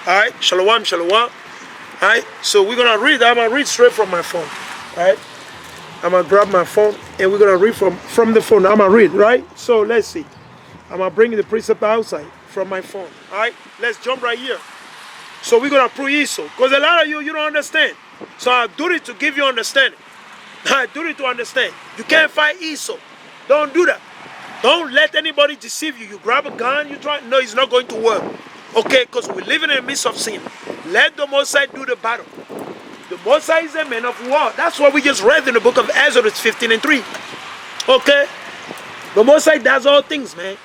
All right, shalom, shalom. All right, so we're gonna read. I'm gonna read straight from my phone. All right, I'm gonna grab my phone and we're gonna read from the phone. I'm gonna read, right? So let's see. I'm gonna bring the precept outside from my phone. All right, let's jump right here. So we're gonna prove Esau, because a lot of you don't understand. So I do it to give you understanding. I do it to understand. You can't fight Esau. Don't do that. Don't let anybody deceive you. You grab a gun, you try. No, it's not going to work. Okay, because we're living in the midst of sin. Let the Most High do the battle. The Most High is a man of war. That's what we just read in the book of Exodus 15:3. Okay? The Most High does all things, man.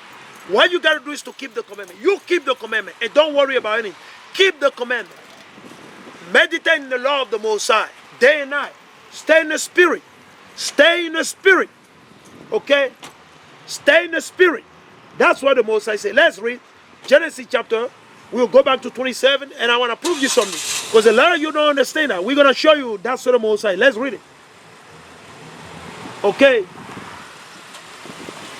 What you got to do is to keep the commandment. You keep the commandment and don't worry about anything. Keep the commandment. Meditate in the law of the Most High day and night. Stay in the spirit. Stay in the spirit. Okay? Stay in the spirit. That's what the Most High said. Let's read Genesis chapter. We'll go back to 27 and I want to prove you something. Because a lot of you don't understand that. We're going to show you that's what the Most High. Let's read it. Okay?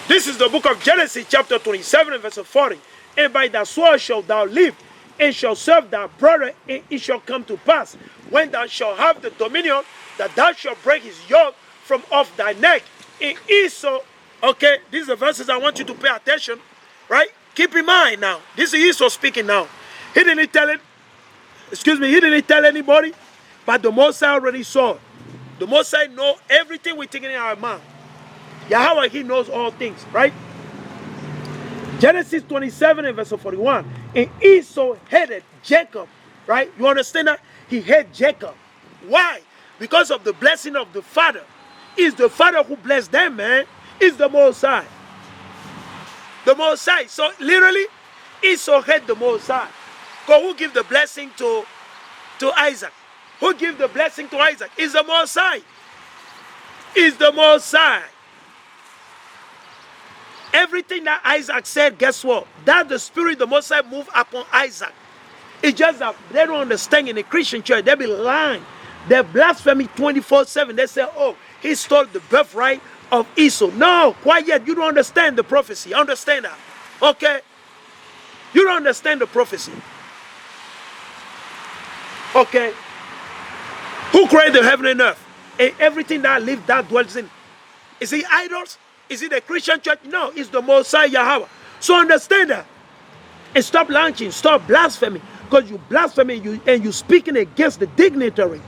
This is the book of Genesis chapter 27 and verse 40. And by thy sword shalt thou live, and shalt serve thy brother, and it shall come to pass, when thou shalt have the dominion, that thou shalt break his yoke from off thy neck. And Esau, okay, these are the verses I want you to pay attention, right? Keep in mind now, this is Esau speaking now. He didn't tell it, he didn't tell anybody, but the Most High already saw it. The Most High knows everything we're taking in our mind. Yahweh, he knows all things, right? Genesis 27 and verse 41. And Esau hated Jacob, right? You understand that? He hated Jacob. Why? Because of the blessing of the father. It's the father who blessed them, man. It's the Most High. The Most High. So literally, Esau hated the Most High. Because who give the blessing to Isaac? Who give the blessing to Isaac? It's the Most High. It's the Most High. Everything that Isaac said, guess what? That the spirit, the Most High moved upon Isaac. It's just that they don't understand in the Christian church. They be lying. They blasphemy 24/7. They say, oh, he stole the birthright of Esau. No, quite yet. You don't understand the prophecy. Understand that. Okay? You don't understand the prophecy. Okay? Who created the heaven and earth? And everything that lives, that dwells in. Is it idols? Is it the Christian church? No, it's the Most High Yahweh. So understand that. And stop launching, stop blaspheming. Because you blaspheming and you're speaking against the dignitary.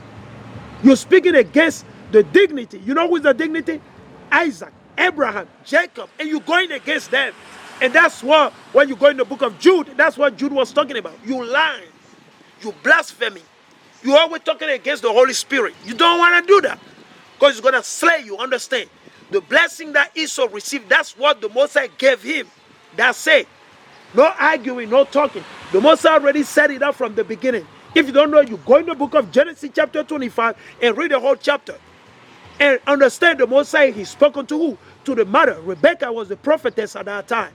You're speaking against the dignity. You know who's the dignity? Isaac, Abraham, Jacob. And you're going against them. And that's what, when you go in the book of Jude, that's what Jude was talking about. You lying. You blaspheming. You're always talking against the Holy Spirit. You don't want to do that. Because it's going to slay you, understand? The blessing that Esau received, that's what the Most High gave him. That's it. No arguing, no talking. The Most High already set it up from the beginning. If you don't know, you go in the book of Genesis chapter 25 and read the whole chapter. And understand the Most High, he spoken to who? To the mother. Rebecca was the prophetess at that time.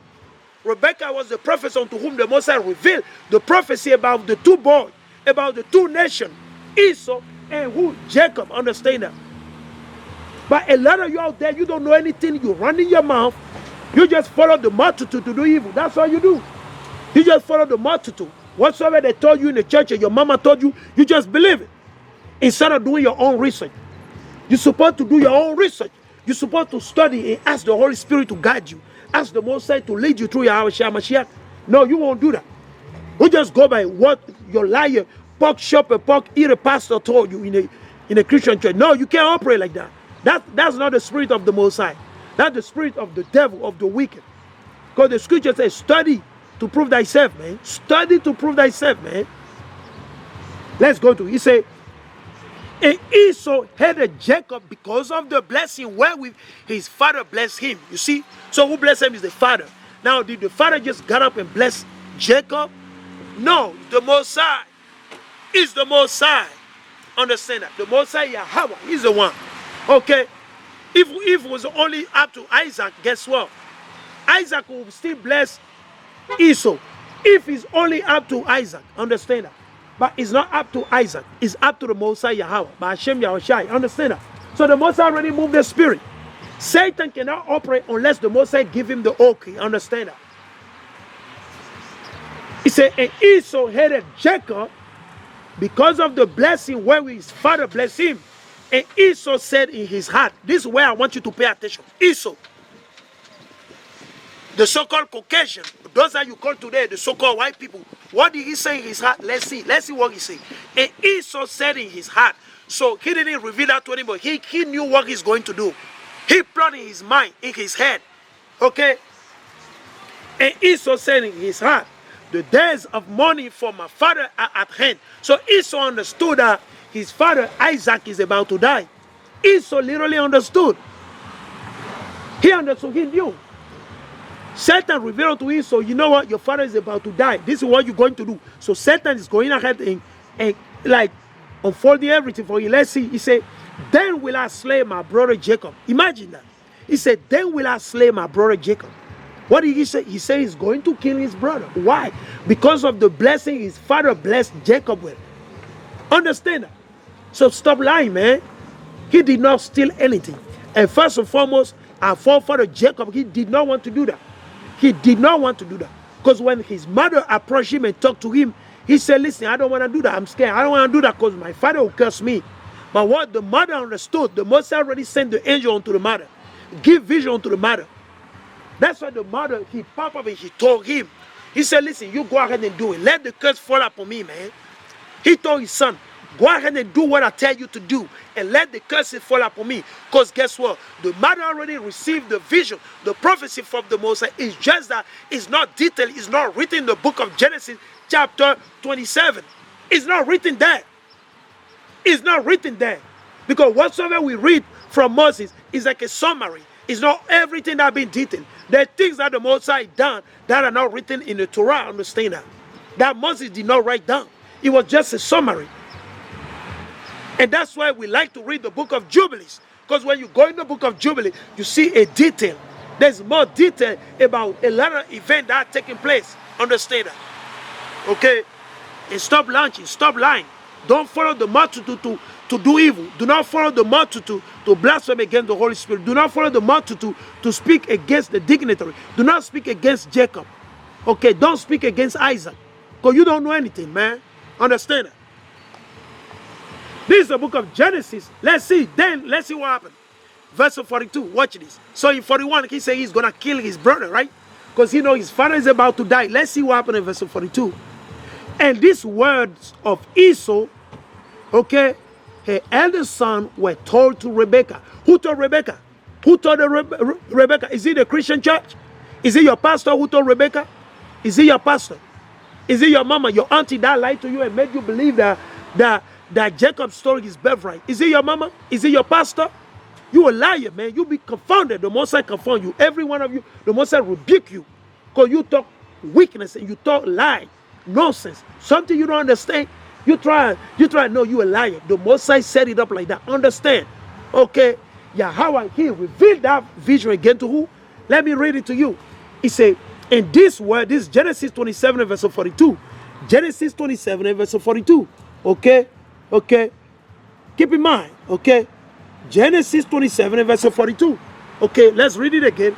Rebecca was the prophet unto whom the Most High revealed the prophecy about the two boys, about the two nations, Esau and who? Jacob. Understand that. But a lot of you out there, you don't know anything. You run in your mouth. You just follow the multitude to do evil. That's all you do. You just follow the multitude. Whatsoever they told you in the church or your mama told you, you just believe it. Instead of doing your own research. You're supposed to do your own research. You're supposed to study and ask the Holy Spirit to guide you. Ask the Most High to lead you through YAHAWAH Mashiach. No, you won't do that. You just go by what your liar, pork shopper, pork eater pastor told you in a Christian church. No, you can't operate like that. That's not the spirit of the Most High. That's the spirit of the devil, of the wicked. Because the scripture says, study to prove thyself, man. Study to prove thyself, man. Let's go to it. He said, and Esau hated Jacob because of the blessing wherewith his father blessed him. You see? So who blessed him is the father. Now, did the father just get up and bless Jacob? No, the Most High is the Most High. Understand that? The Most High Yahweh is the one. Okay, if it was only up to Isaac, guess what? Isaac will still bless Esau. If it's only up to Isaac, understand that. But it's not up to Isaac. It's up to the Most High YAHAWAH Bahasham Yahawashi. Understand that? So the Most High already moved the spirit. Satan cannot operate unless the Most High give him the okay. Understand that? He said, and Esau hated Jacob because of the blessing where his father blessed him. And Esau said in his heart, this is where I want you to pay attention. Esau, the so-called Caucasian, those that you call today, the so-called white people, what did he say in his heart? Let's see what he said. And Esau said in his heart, so he didn't reveal that to anybody. He knew what he's going to do. He plotted in his mind, in his head. Okay? And Esau said in his heart, the days of mourning for my father are at hand. So Esau understood that his father Isaac is about to die. Esau literally understood. He understood, he knew. Satan revealed to Esau, you know what, your father is about to die. This is what you're going to do. So Satan is going ahead and like unfolding everything for you. Let's see. He said, then will I slay my brother Jacob. Imagine that. He said, then will I slay my brother Jacob. What did he say? He said he's going to kill his brother. Why? Because of the blessing his father blessed Jacob with. Understand that? So stop lying, man. He did not steal anything. And first and foremost, our forefather Jacob, he did not want to do that. He did not want to do that. Because when his mother approached him and talked to him, he said, listen, I don't want to do that. I'm scared. I don't want to do that because my father will curse me. But what the mother understood, the Most already sent the angel unto the mother. Give vision unto the mother. That's why the mother, he popped up and he told him. He said, listen, you go ahead and do it. Let the curse fall upon me, man. He told his son, go ahead and do what I tell you to do. And let the curses fall upon me. Because guess what? The mother already received the vision. The prophecy from the Most High. It's just that it's not detailed. It's not written in the book of Genesis chapter 27. It's not written there. It's not written there. Because whatsoever we read from Moses is like a summary. It's not everything that been detailed. There are things that the Most High done that are not written in the Torah. Understand that? That Moses did not write down. It was just a summary. And that's why we like to read the book of Jubilees. Because when you go in the book of Jubilee, you see a detail. There's more detail about a lot of events that are taking place. Understand that? Okay? And stop lying. Stop lying. Don't follow the multitude to do evil. Do not follow the multitude to blaspheme against the Holy Spirit. Do not follow the multitude to speak against the dignitary. Do not speak against Jacob. Okay? Don't speak against Isaac. Because you don't know anything, man. Understand that? This is the book of Genesis. Let's see. Then, let's see what happened. Verse 42. Watch this. So in 41, he said he's going to kill his brother, right? Because he knows his father is about to die. Let's see what happened in verse 42. And these words of Esau, okay, her eldest son were told to Rebekah. Who told Rebekah? Who told Rebekah? Is it the Christian church? Is it your pastor who told Rebekah? Is it your pastor? Is it your mama, your auntie that lied to you and made you believe that Jacob's story is birthright? Is it your mama? Is it your pastor? You a liar, man. You be confounded. The Most High confound you. Every one of you, the Most High rebuke you. Because you talk weakness and you talk lie. Nonsense. Something you don't understand. You try no, you a liar. The Most High set it up like that. Understand? Okay. Yahawah, he revealed that vision again to who? Let me read it to you. He said, in this word, this is Genesis 27 and verse 42. Genesis 27 and verse 42. Okay? Okay? Keep in mind. Okay? Genesis 27 and verse 42. Okay, let's read it again.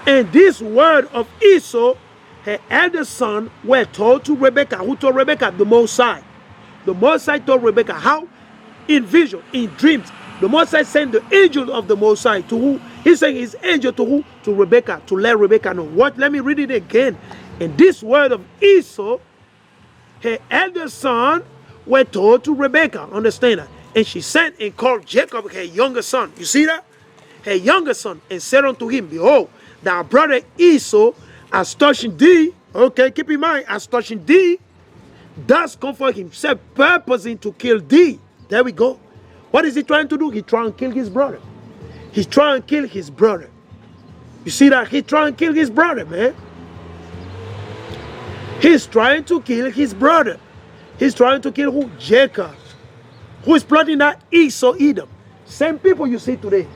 And this word of Esau, her eldest son, were told to Rebekah. Who told Rebekah? The Most High. The Most High told Rebekah. How? In vision, in dreams. The Most High sent the angel of the Most High to who? He sent his angel to who? To Rebekah, to let Rebekah know. What? Let me read it again. And this word of Esau, her eldest son, were told to Rebekah. Understand that? And she sent and called Jacob, her younger son. You see that? Her younger son, and said unto him, behold, thy brother Esau, as touching thee, okay, keep in mind, as touching thee, does comfort himself, purposing to kill thee. There we go. What is he trying to do? He's trying to kill his brother. He's trying to kill his brother. You see that? He's trying to kill his brother, man. He's trying to kill his brother. He's trying to kill who? Jacob. Who is plotting that? Esau, Edom. Same people you see today.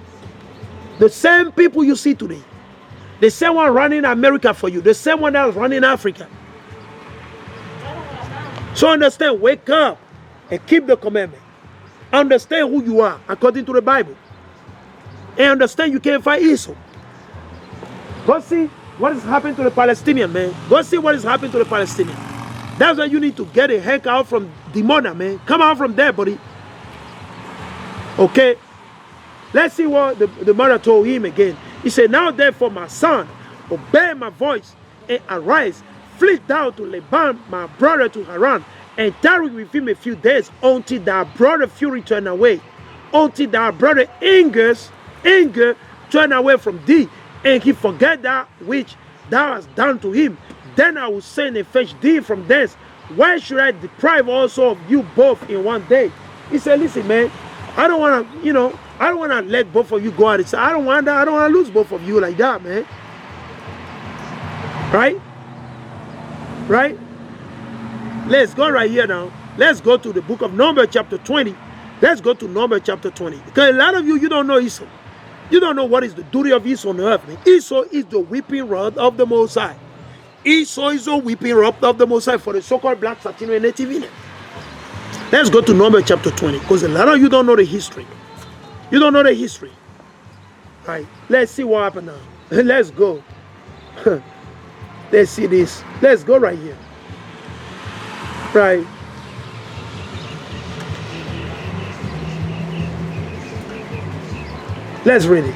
The same people you see today. The same one running America for you. The same one that was running Africa. So understand, wake up and keep the commandment. Understand who you are according to the Bible. And understand you can't fight Esau. Because see, what is happening to the Palestinian, man. Go see what is happening to the Palestinian. That's why you need to get a heck out from Dimona, man. Come out from there, buddy. Okay? Let's see what the mother told him again. He said, now therefore, my son, obey my voice and arise, flee down to Laban, my brother, to Herein, and tarry with him a few days until thy brother fury turn away, until thy brother anger turn away from thee, and he forget that which thou hast done to him. Then I will send and fetch thee from thence. Why should I deprive also of you both in one day? He said, listen, man, I don't want to, I don't want to let both of you go out. I don't want that. I don't want to lose both of you like that, man. Right? Right? Let's go right here now. Let's go to the book of Numbers chapter 20. Let's go to Numbers chapter 20. Because a lot of you don't know Esau. You don't know what is the duty of Esau on earth, man. Esau is the whipping rod of the Most High. Esau is the whipping rod of the Most High for the so-called black, Latino, and Native Indian. Let's go to Numbers chapter 20. Because a lot of you don't know the history. You don't know the history. Right? Let's see what happened now. Let's go. Let's see this. Let's go right here. Right. Let's read it.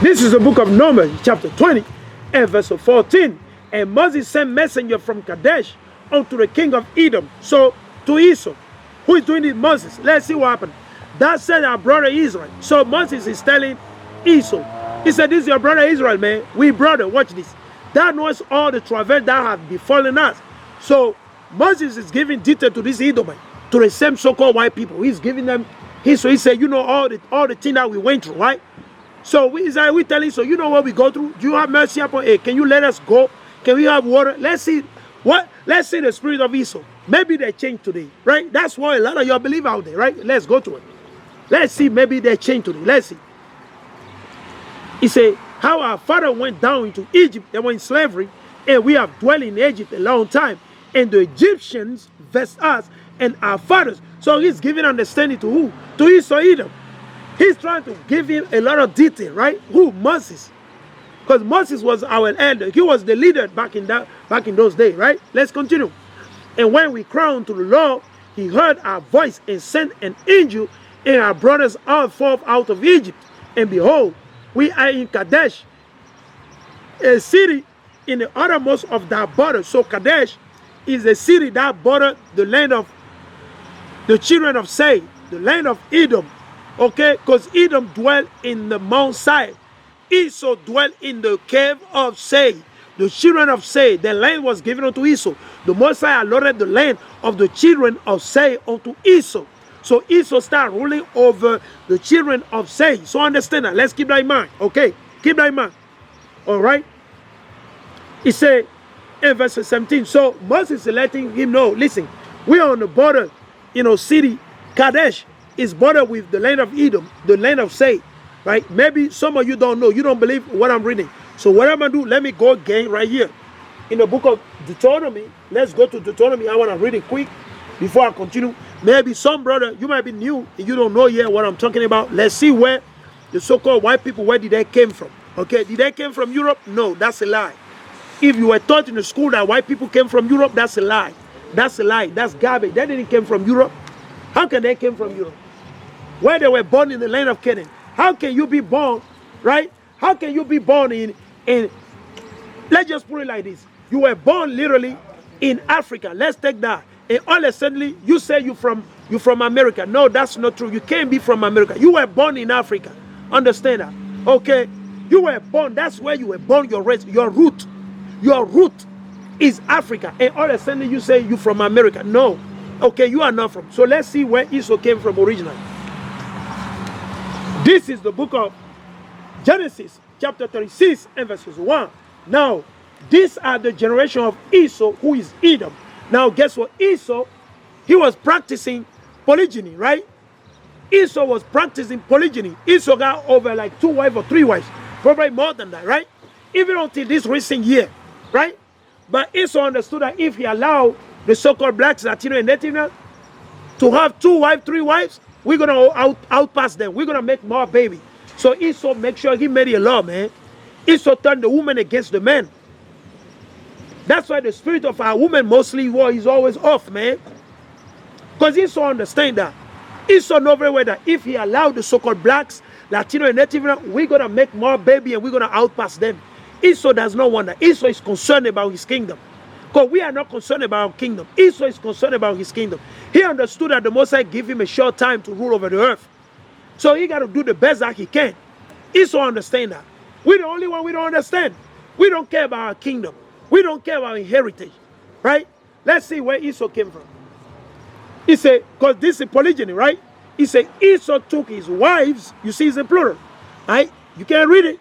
This is the book of Numbers, chapter 20, and verse 14. And Moses sent messenger from Kadesh unto the king of Edom. So, to Esau. Who is doing it? Moses. Let's see what happened. That said our brother Israel. So Moses is telling Esau. He said, this is your brother Israel, man. We brother, watch this. That knows all the travail that have befallen us. So Moses is giving detail to this Edomite, to the same so-called white people. He's giving them history. He said, all the thing that we went through, right? So we telling, so you know what we go through? Do you have mercy upon it? Can you let us go? Can we have water? Let's see the spirit of Esau. Maybe they changed today, right? That's why a lot of y'all believe out there, right? Let's go to it. Let's see, maybe they changed today. Let's see. He said, how our father went down into Egypt, they were in slavery, and we have dwelt in Egypt a long time. And the Egyptians vexed us and our fathers. So he's giving understanding to who? To Esau Edom. He's trying to give him a lot of detail, right? Who? Moses. Because Moses was our elder. He was the leader back in those days, right? Let's continue. And when we cried to the Lord, he heard our voice and sent an angel, and our brothers all forth out of Egypt. And behold, we are in Kadesh, a city in the uttermost of that border. So Kadesh is a city that border the land of the children of Seir, the land of Edom. Okay, because Edom dwelt in the Mount Seir. Esau dwelt in the cave of Seir. The children of Seir, the land was given unto Esau. The Most High allotted the land of the children of Seir unto Esau. So Esau started ruling over the children of Seir. So understand that. Let's keep that in mind. Okay, keep that in mind. All right. He said in verse 17. So Moses is letting him know. Listen, we are on the border. City Kadesh is bordered with the land of Edom, the land of Seir. Right? Maybe some of you don't know. You don't believe what I'm reading. So what I'm going to do, let me go again right here. In the book of Deuteronomy, let's go to Deuteronomy. I want to read it quick before I continue. Maybe some brother, you might be new and you don't know yet what I'm talking about. Let's see where the so-called white people, where did they came from? Okay, did they came from Europe? No, that's a lie. If you were taught in the school that white people came from Europe, that's a lie. That's a lie. That's garbage. They didn't come from Europe. How can they came from Europe? Where they were born in the land of Canaan. How can you be born, right? How can you be born in let's just put it like this. You were born literally in Africa. Let's take that. And all of a sudden, you say you're from America. No, that's not true. You can't be from America. You were born in Africa. Understand that? Okay? You were born. That's where you were born. Your race, your root. Your root is Africa. And all of a sudden, you say you're from America. No. Okay, you are not from. So let's see where Esau came from originally. This is the book of Genesis, chapter 36, and verses 1. Now, these are the generation of Esau, who is Edom. Now, guess what? Esau, he was practicing polygyny, right? Esau was practicing polygyny. Esau got over like 2 wives or 3 wives. Probably more than that, right? Even until this recent year, right? But Esau understood that if he allowed the so-called blacks, Latino, and Native to have 2 wives, 3 wives, we're going to outpass them. We're going to make more babies. So Esau make sure he made a law, man. Esau turned the woman against the man. That's why the spirit of our woman mostly is always off, man. Because Esau understand that. Esau know very well that if he allowed the so-called blacks, Latino and Native, we're going to make more baby and we're going to outpass them. Esau does not want that. Esau is concerned about his kingdom. Because we are not concerned about our kingdom. Esau is concerned about his kingdom. He understood that the Most High gave him a short time to rule over the earth. So he got to do the best that he can. Esau understand that. We're the only one we don't understand. We don't care about our kingdom. We don't care about our heritage. Right? Let's see where Esau came from. He said, because this is polygyny, right? He said Esau took his wives. You see, it's in plural. Right? You can't read it.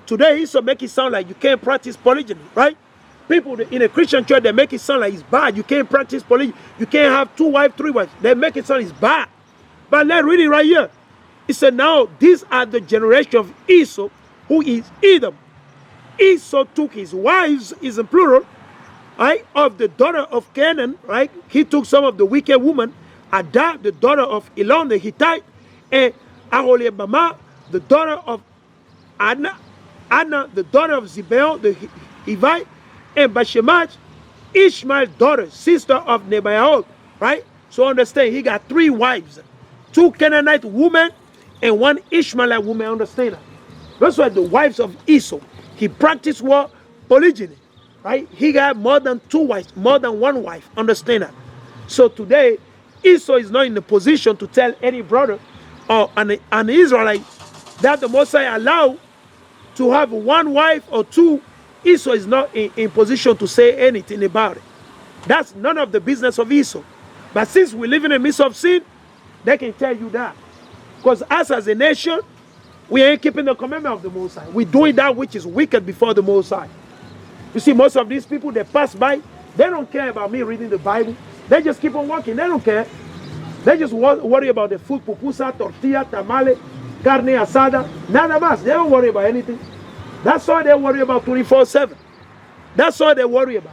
Today, Esau make it sound like you can't practice polygyny, right? People in a Christian church, they make it sound like it's bad. You can't practice polygyny. You can't have 2 wives, 3 wives. They make it sound it's bad. But let's read it right here. He said, now, these are the generation of Esau, who is Edom. Esau took his wives, is in plural, right, of the daughter of Canaan, right? He took some of the wicked women, Ada, the daughter of Elon, the Hittite, and Aholibamah, the daughter of Anna, the daughter of Zibeon, the Hivite, and Bashemach, Ishmael's daughter, sister of Nebaioth, right? So understand, he got 3 wives, 2 Canaanite women and 1 Ishmaelite woman, understand that? Those were the wives of Esau. He practiced what? Polygyny, right? He got more than 2 wives, more than 1 wife, understand that? So today, Esau is not in the position to tell any brother or an Israelite that the Most High allowed to have 1 wife or 2. Esau is not in position to say anything about it. That's none of the business of Esau. But since we live in the midst of sin, they can tell you that. Because us as a nation, we ain't keeping the commandment of the Most High. We're doing that which is wicked before the Most High. You see, most of these people, they pass by, they don't care about me reading the Bible. They just keep on walking. They don't care. They just worry about the food, pupusa, tortilla, tamale, carne asada, nada más. They don't worry about anything. That's all they worry about 24/7. That's all they worry about.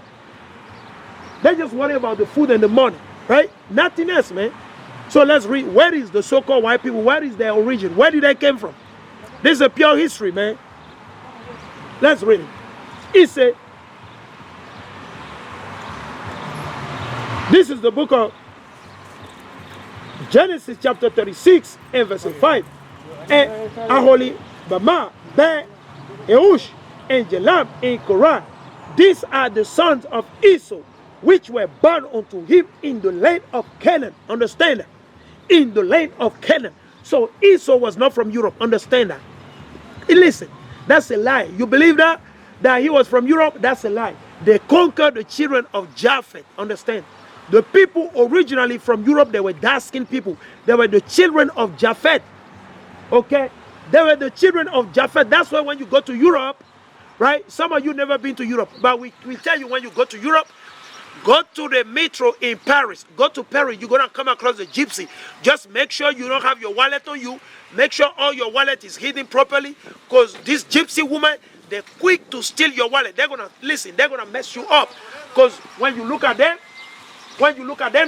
They just worry about the food and the money, right? Nothing else, man. So let's read. Where is the so-called white people? Where is their origin? Where did they come from? This is a pure history, man. Let's read it. He said, this is the book of Genesis chapter 36 and verse 5. And Aholibamah, Be, Eush, and Jelam, and Korah. These are the sons of Esau, which were born unto him in the land of Canaan. Understand that? In the land of Canaan. So Esau was not from Europe. Understand that? Listen, that's a lie. You believe that? That he was from Europe? That's a lie. They conquered the children of Jaffa. Understand? The people originally from Europe, they were dark-skinned people. They were the children of Jaffa. Okay? They were the children of Jaffa. That's why when you go to Europe, right? Some of you never been to Europe, but we tell you when you go to Europe, go to the metro in Paris. Go to Paris. You're going to come across the Gypsy. Just make sure you don't have your wallet on you. Make sure all your wallet is hidden properly, because this Gypsy woman, they're quick to steal your wallet. They're going to, listen, they're going to mess you up. Because when you look at them,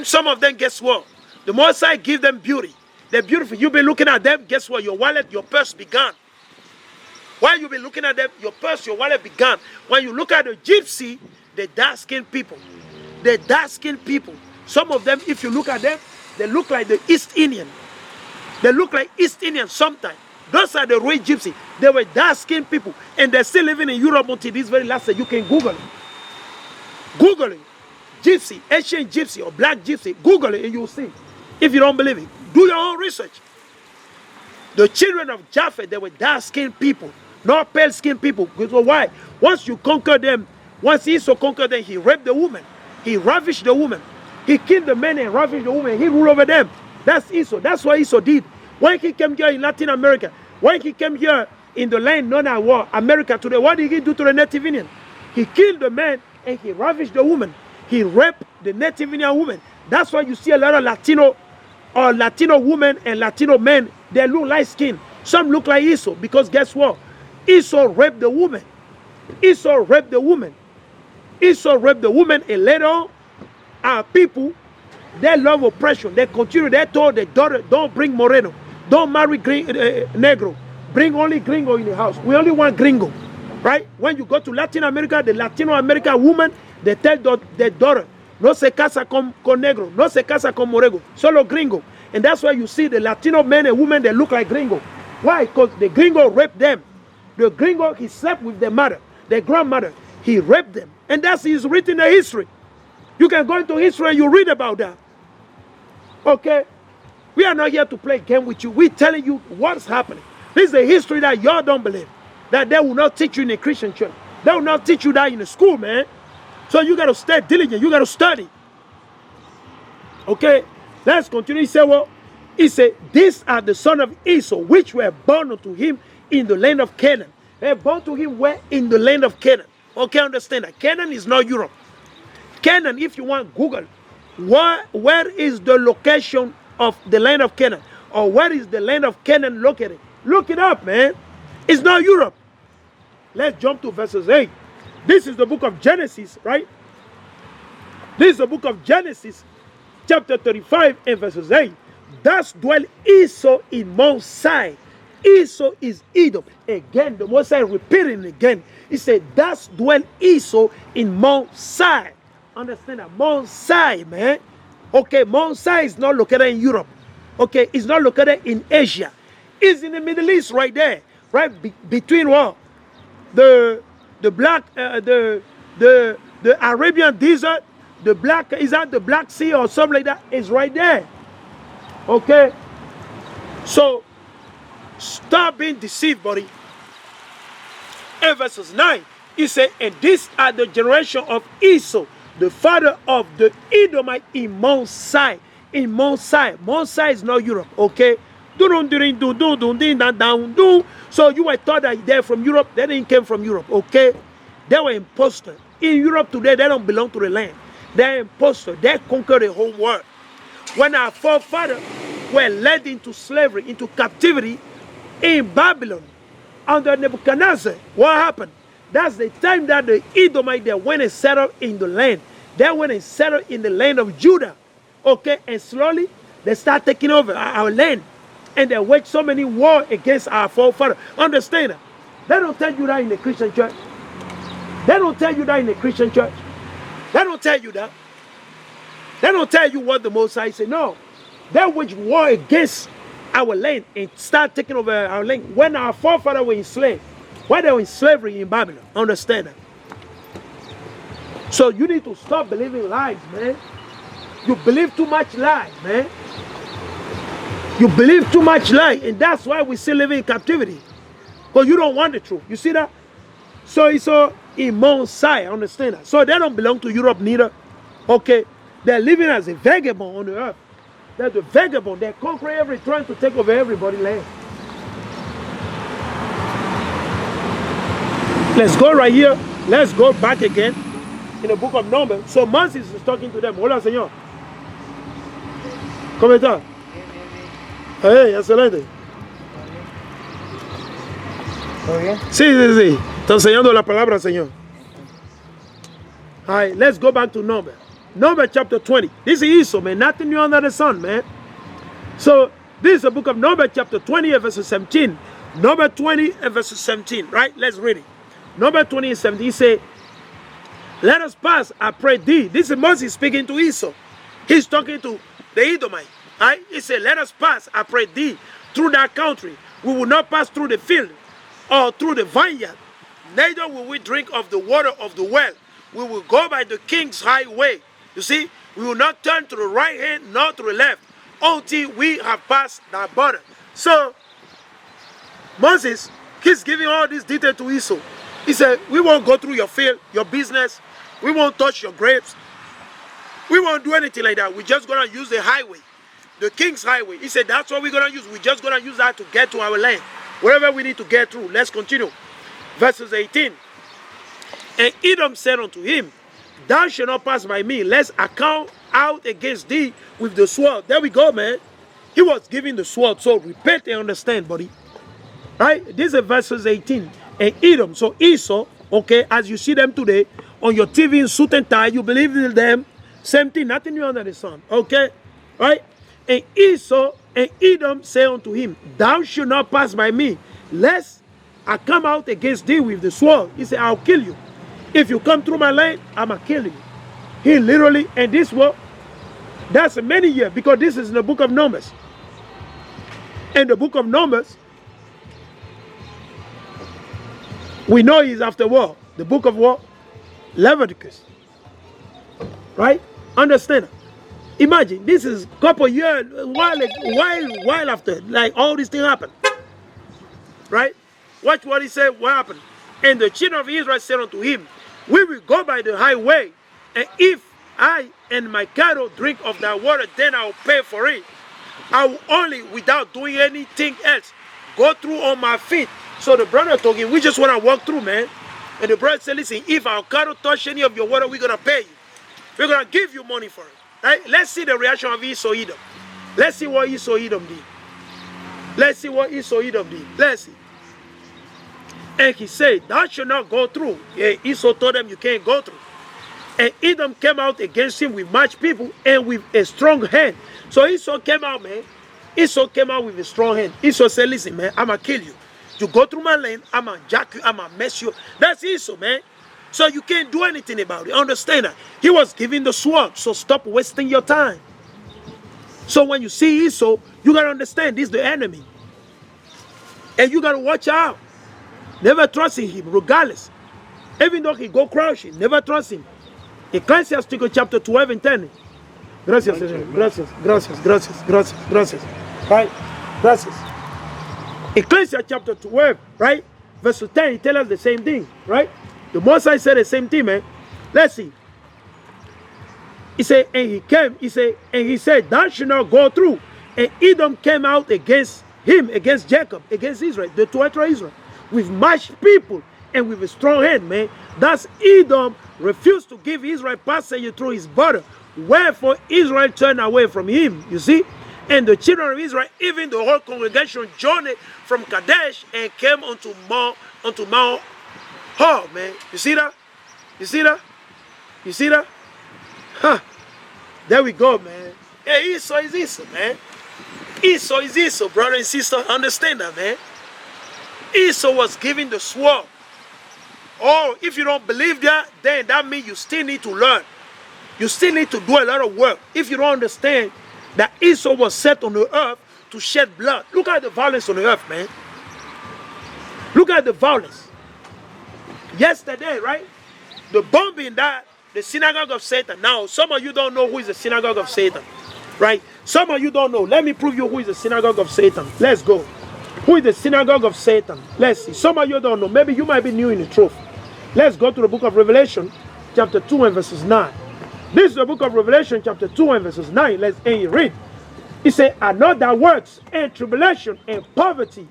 some of them, guess what? The Most High give them beauty. They're beautiful. You've been looking at them, guess what? Your wallet, your purse be gone. While you've been looking at them, your purse, your wallet be gone. When you look at the Gypsy, they're dark-skinned people. They're dark-skinned people. Some of them, if you look at them, they look like the East Indian. They look like East Indians sometimes. Those are the real Gypsy. They were dark-skinned people. And they're still living in Europe until this very last day. You can Google it. Google it. Gypsy, ancient Gypsy or black Gypsy. Google it and you'll see. If you don't believe it, do your own research. The children of Jaffa, they were dark-skinned people, not pale-skinned people. Because why? Once you conquer them, once Esau conquered them, he raped the woman. He ravished the woman. He killed the men and ravished the woman. He ruled over them. That's Esau. That's what Esau did. When he came here in Latin America, when he came here in the land known as America today, what did he do to the Native Indian? He killed the man and he ravished the woman. He raped the Native Indian woman. That's why you see a lot of Latino women and Latino men, they look light skinned. Some look like Esau, because guess what? Esau raped the woman. Esau raped the woman. Esau raped the woman, and later on, our people, they love oppression. They continue. They told their daughter, don't bring Moreno. Don't marry Negro. bring only Gringo in the house. We only want Gringo, right? When you go to Latin America, the Latino American woman, they tell their daughter, no se casa con negro, no se casa con moreno, solo Gringo. And that's why you see the Latino men and women, they look like Gringo. Why? Because the Gringo raped them. The Gringo, he slept with their mother, their grandmother. He raped them. And that's written in the history. You can go into history and you read about that. Okay? We are not here to play a game with you. We're telling you what's happening. This is the history that y'all don't believe. That they will not teach you in a Christian church. They will not teach you that in a school, man. So you got to stay diligent. You got to study. Okay? Let's continue. He said, well, he said, these are the sons of Esau, which were born unto him in the land of Canaan. They were born to him where? In the land of Canaan. Okay, understand that. Canaan is not Europe. Canaan, if you want, Google. Where is the location of the land of Canaan? Or where is the land of Canaan located? Look it up, man. It's not Europe. Let's jump to verses 8. This is the book of Genesis, right? This is the book of Genesis, chapter 35 and verses 8. Thus dwell Esau in Mount Seir. Esau is Edom. Again, the Mosai repeating again. He said, thus dwell Esau in Mount Seir. Understand that? Mount Seir, man. Okay, Mount Seir is not located in Europe. Okay, it's not located in Asia. It's in the Middle East right there. Right between what? The Arabian desert, is that the Black Sea or something like that? It's right there. Okay? So, stop being deceived, buddy. In verses 9, he said, and these are the generation of Esau, the father of the Edomite in Mount Seir. In Mount Seir. Mount Seir is not Europe, okay? So you were thought that they're from Europe. They didn't come from Europe, okay? They were imposters. In Europe today, they don't belong to the land. They're imposters. They conquered the whole world. When our forefathers were led into slavery, into captivity in Babylon under Nebuchadnezzar, what happened? That's the time that the Edomites, they went and settled in the land. They went and settled in the land of Judah. Okay, and slowly they start taking over our land. And they waged so many wars against our forefathers. Understand that? They don't tell you that in the Christian church. They don't tell you that in the Christian church. They don't tell you that. They don't tell you what the Most High said. No. They waged war against our land and start taking over our land when our forefathers were enslaved. When they were in slavery in Babylon. Understand that? So you need to stop believing lies, man. You believe too much lies, man. You believe too much lies, and that's why we still live in captivity. Because you don't want the truth. You see that? So it's all in Mount Seir, understand that? So they don't belong to Europe neither. Okay? They're living as a vagabond on the earth. They're the vagabond. They're conquering trying to take over everybody's land. Let's go right here. Let's go back again in the book of Numbers. So Moses is talking to them. Hola, Señor. ¿Cómo está? Hey, excelente. ¿Todo bien? Sí. Está enseñando la palabra, Señor. All right, let's go back to Numbers. Numbers chapter 20. This is Esau, man. Nothing new under the sun, man. So, this is the book of Numbers chapter 20 and verse 17. Numbers 20 and verse 17, right? Let's read it. Numbers 20 and 17, he said, let us pass, I pray thee. This is Moses speaking to Esau. He's talking to the Edomite. Right? He said, let us pass, I pray thee, through that country. We will not pass through the field or through the vineyard. Neither will we drink of the water of the well. We will go by the king's highway. You see, we will not turn to the right hand nor to the left until we have passed that border. So, Moses, he's giving all this detail to Esau. He said, we won't go through your field, your business. We won't touch your grapes. We won't do anything like that. We're just going to use the highway. The king's highway. He said, that's what we're going to use. We're just going to use that to get to our land. Wherever we need to get through. Let's continue. Verses 18. And Edom said unto him, thou shalt not pass by me, lest I come out against thee with the sword. There we go, man. He was giving the sword. So repent and understand, buddy. Right? This is verses 18. And Edom, so Esau, okay, as you see them today, on your TV in suit and tie, you believe in them. Same thing, nothing new under the sun. Okay? Right? And Esau and Edom say unto him, thou shalt not pass by me, lest I come out against thee with the sword. He said, I'll kill you. If you come through my land, I'm going to kill you. He literally, and this was, that's many years, because this is in the book of Numbers. In the book of Numbers, we know he's after war. The book of war, Leviticus. Right? Understand? Imagine, this is a couple years, while after, like all these things happened. Right? Watch what he said, what happened. And the children of Israel said unto him, we will go by the highway, and if I and my cattle drink of that water, then I will pay for it. I will only, without doing anything else, go through on my feet. So the brother told him, we just want to walk through, man. And the brother said, listen, if our cattle touch any of your water, we're going to pay you. We're going to give you money for it. Right? Let's see the reaction of Esau Edom. Let's see what Esau Edom did. Let's see what Esau Edom did. Let's see. And he said, thou shalt not go through. Yeah, Esau told them, you can't go through. And Edom came out against him with much people and with a strong hand. So Esau came out, man. Esau came out with a strong hand. Esau said, listen, man, I'm going to kill you. You go through my land, I'm going to jack you, I'm going to mess you. That's Esau, man. So you can't do anything about it. Understand that? He was giving the sword, so stop wasting your time. So when you see Esau, you got to understand this is the enemy. And you got to watch out. Never trust in him, regardless. Even though he go crouching, never trust him. Ecclesiasticus chapter 12 and 10. Gracias, Señor. Gracias, gracias, gracias, gracias, gracias. Right? Gracias. Ecclesiasticus chapter 12, right? Verse 10, he tells us the same thing, right? The Mosai said the same thing, man. Let's see. He said, and he came, he said, thou shalt not go through. And Edom came out against him, against Jacob, against Israel, the two Israel, with much people and with a strong hand, man. Thus Edom refused to give Israel passage through his border. Wherefore Israel turned away from him, you see. And the children of Israel, even the whole congregation, journeyed from Kadesh and came unto Mount Hor, man. You see that? You see that? You see that? Huh. There we go, man. Hey, Esau is Esau, man. Esau is Esau, brother and sister. Understand that, man. Esau was given the sword. Oh, if you don't believe that, then that means you still need to learn. You still need to do a lot of work. If you don't understand that Esau was set on the earth to shed blood. Look at the violence on the earth, man. Look at the violence. Yesterday, right? The bombing that the synagogue of Satan. Now, some of you don't know who is the synagogue of Satan, right? Some of you don't know. Let me prove you who is the synagogue of Satan. Let's go. Who is the synagogue of Satan? Let's see. Some of you don't know. Maybe you might be new in the truth. Let's go to the book of Revelation, chapter 2 and verses 9. This is the book of Revelation, chapter 2 and verses 9. Let's read. It says, I know thy works and tribulation and poverty,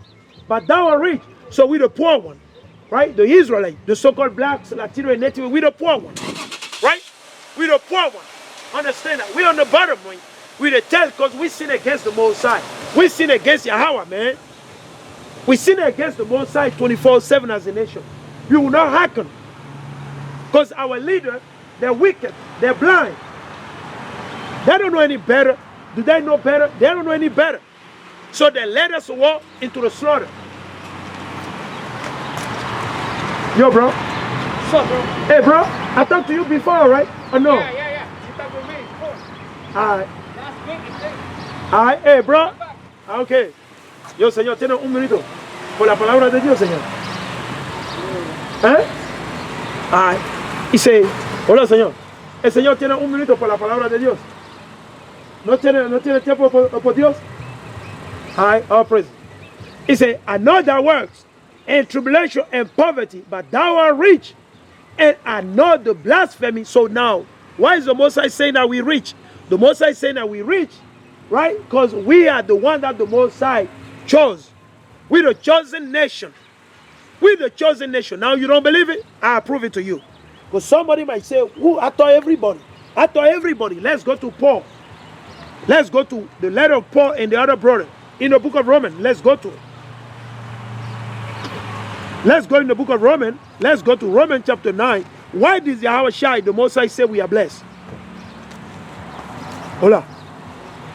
but thou art rich. So we the poor one, right? The Israelite, the so-called blacks, Latino, and Native, we the poor one, right? We the poor one. Understand that? We on the bottom, man. We the tail because we sin against the Most High. We sin against YAHAWAH, man. We sin against the Most High 24/7 as a nation. We will not hearken. Because our leader, they're wicked. They're blind. They don't know any better. Do they know better? They don't know any better. So they led us walk into the slaughter. Yo, bro. What's up, bro? Hey, bro. I talked to you before, right? Or no? Yeah. You talked with me before. All right. Last week, All right. Hey, bro. Okay. Yo, señor, tiene un minuto por la palabra de Dios, señor. ¿Eh? All right. Y say, hola, señor. El Señor tiene un minuto por la palabra de Dios. ¿No tiene tiempo por Dios? All praise. He said, I know thy works, and tribulation and poverty, but thou art rich. And I know the blasphemy. So now, why is the Most High saying that we rich? The Most High saying that we rich, right? Because we are the one that the Most High chose. We're the chosen nation. We're the chosen nation. Now you don't believe it? I'll prove it to you. Because somebody might say, "Who? I thought everybody. I thought everybody." Let's go to Paul. Let's go to the letter of Paul and the other brother in the book of Romans. Let's go to it. Let's go in the book of Romans. Let's go to Romans chapter 9. Why does YAHAWAH, the Most High, say we are blessed? Hola.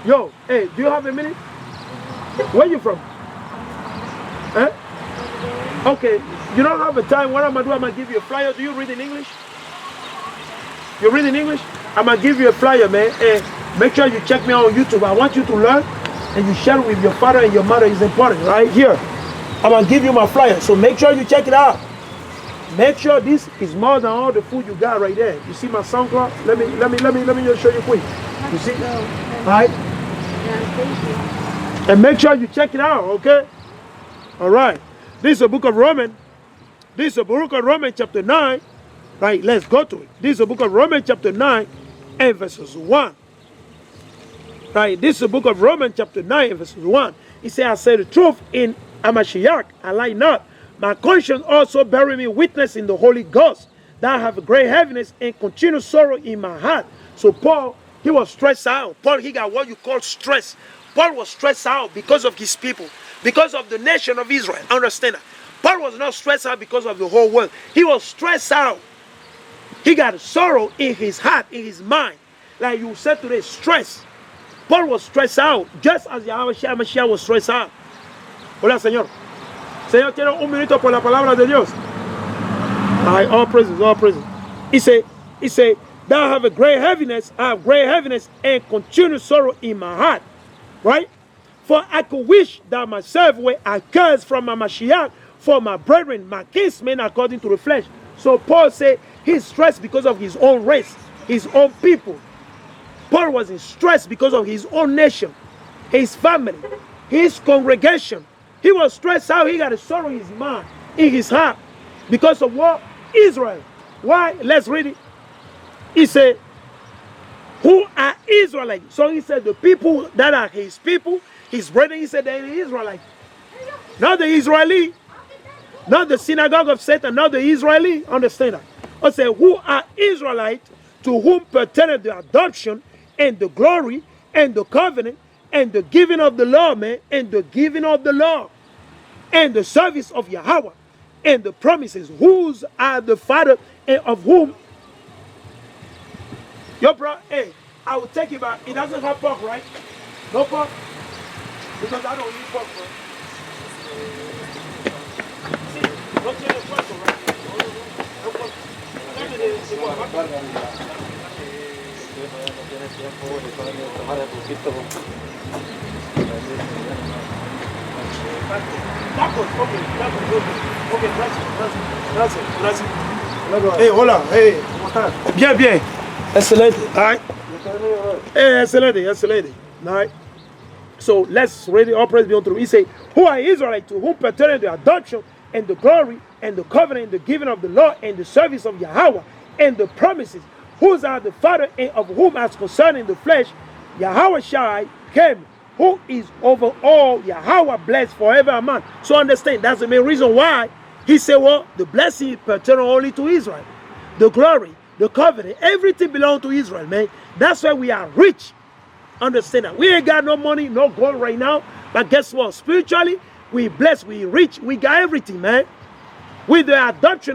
Yo, hey, do you have a minute? Where are you from? Huh? Okay, you don't have a time. What I'm going to do, I'm going to give you a flyer. Do you read in English? You read in English? I'm going to give you a flyer, man. And make sure you check me out on YouTube. I want you to learn and you share it with your father and your mother. Is important, right? Here, I'm going to give you my flyer. So make sure you check it out. Make sure this is more than all the food you got right there. You see my SoundCloud? Let me just show you quick. You see? All right? And make sure you check it out, okay? All right. This is the book of Romans. This is the book of Romans chapter 9. Right, let's go to it. This is the book of Romans chapter 9 and verses 1. Right, this is the book of Romans chapter 9 and verses 1. He said, I say the truth in Amashiach, I lie not. My conscience also bearing me witness in the Holy Ghost, that I have a great heaviness and continual sorrow in my heart. So Paul, he was stressed out. Paul, he got what you call stress. Paul was stressed out because of his people, because of the nation of Israel. Understand that? Paul was not stressed out because of the whole world. He was stressed out. He got sorrow in his heart, in his mind. Like you said today, stress. Paul was stressed out, just as YAHAWAH was stressed out. Hola, Señor. Señor, quiero un minuto por la palabra de Dios. All praises, all praises. He said, that I have a great heaviness, I have great heaviness and continual sorrow in my heart. Right? For I could wish that myself were accursed from my Mashiach for my brethren, my kinsmen according to the flesh. So Paul said he's stressed because of his own race, his own people. Paul was in stress because of his own nation, his family, his congregation. He was stressed out. He got a sorrow in his mind, in his heart, because of what? Israel. Why? Let's read it. He said, who are Israelites? So he said the people that are his people, his brethren, he said they're the Israelites. Not the Israeli, not the synagogue of Satan, not the Israeli. Understand that? I said, who are Israelites, to whom pertaineth the adoption and the glory and the covenant and the giving of the law, man, and the giving of the law and the service of Yahweh and the promises, whose are the father and of whom. Yo, bro, hey, I will take it back. It doesn't have pork, right? No pork? Because I don't eat pork, bro. See, don't tell the question, right? No pork. Gracias. Hey, hola, hey, ¿cómo estás? Bien, bien. Excelente. All right. Hey, excelente, excelente. All right. So let's read it. All praise be unto him. He said, who are Israelites, to whom pertain the adoption and the glory and the covenant and the giving of the law and the service of Yahweh and the promises, whose are the father and of whom as concerning the flesh, YAHAWAH came, who is over all, Yahweh blessed forever, amen. So understand, that's the main reason why he said, well, the blessing pertain only to Israel. The glory, the covenant, everything belongs to Israel, man. That's why we are rich. Understand that. We ain't got no money, no gold right now. But guess what? Spiritually, we blessed, we rich, we got everything, man. With the adoption